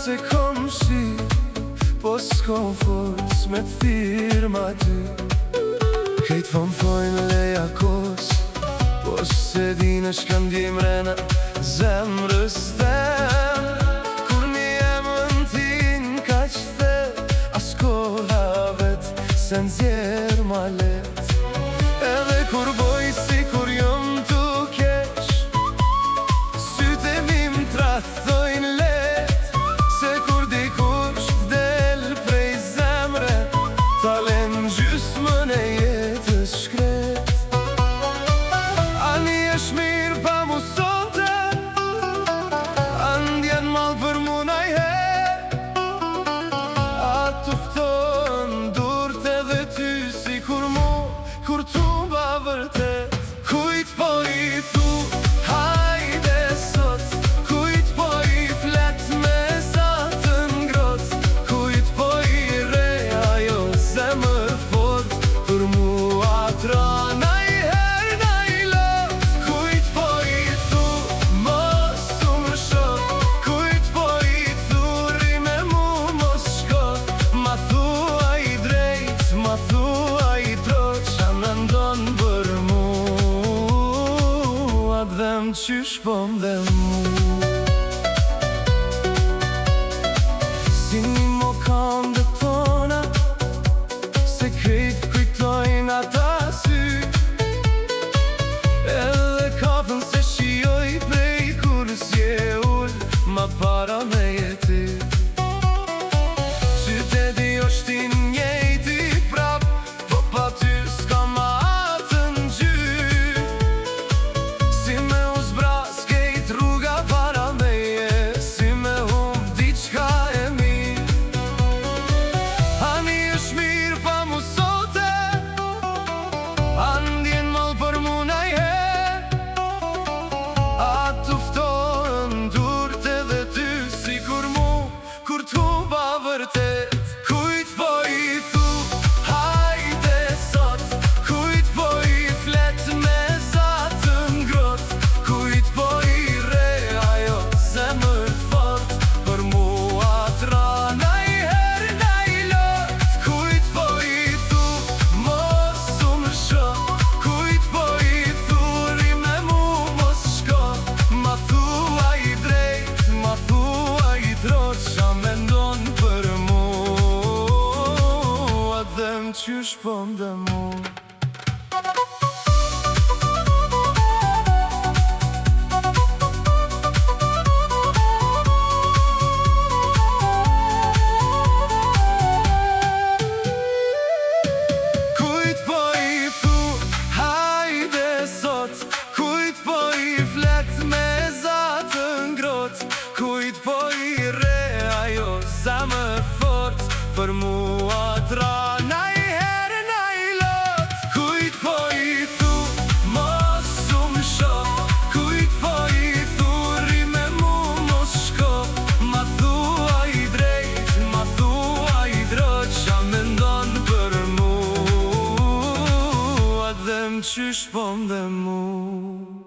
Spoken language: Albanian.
se kom shi, po s'kom forës me t'thirë ma ty. Kejtë fojnë leja kos, po se dine shkan djem rena zemrës tem. Kur mi emën tin ka qëthe, as koha vet se nxjerë ma let. Edhe kur boj si kur jom t'u keq, syte mi m'trahtojnë let. Se kur dikush t'del prej zemre, talen gjysmën e jetës shkret. Ani esh mirë pa mu sonte, andjen mal për mu najher. A tufton durët edhe ty si kur mu, kur tu ba vërtet. Kujt po i thu, hajde sot, kujt po i flet me zatën ngrot, kujt po i re ajo zemër fort, për mua tra najher najlot. Kujt po i thu, mos u më shok, kujt po i thu, ri me mu mos shko. Ma thua i drejt, ma thua i trot, qa me ndon për mu, atë dhem qysh po m'dhe mu. Si një mo kam dhe tona, se krejt kujtojnë ata sy. Edhe kafën se shioj prej kur s'je ull, ma para me jeti. Qyteti është i njejti prap, po pa ty s'ka ma atë ngjyrë. Si me u zbras kejt rruga para meje, si me hum diçka e mirë. Ani është mirë pa mu sote, andjen mal për mu najher. A tufton durët edhe ty si kur mu, kur tu ba vërtet. Kujt po i thu, hajde sot, kujt po i flet me zatën ngrot, kujt po i re ajo zemër fort, për mua tra najher najlot. Kujt po i thu, mos u më shok, kujt po i thu, ri me mu mos shko. Ma thua i drejt, ma thua i trot, qa me ndon për mu, atë dhem qysh po m'dhe mu. Kujt po i thu, hajde sot, kujt po i flet me zatën ngrot, kujt po i re ajo zemër fort, për mua tra najher najlot. Kujt po i thu, mos u më shok, kujt po i thu, ri me mu mos shko. Ma thua i drejt, ma thua i drot, qa me ndon për mu, atë dhem qysh po m'dhe mu.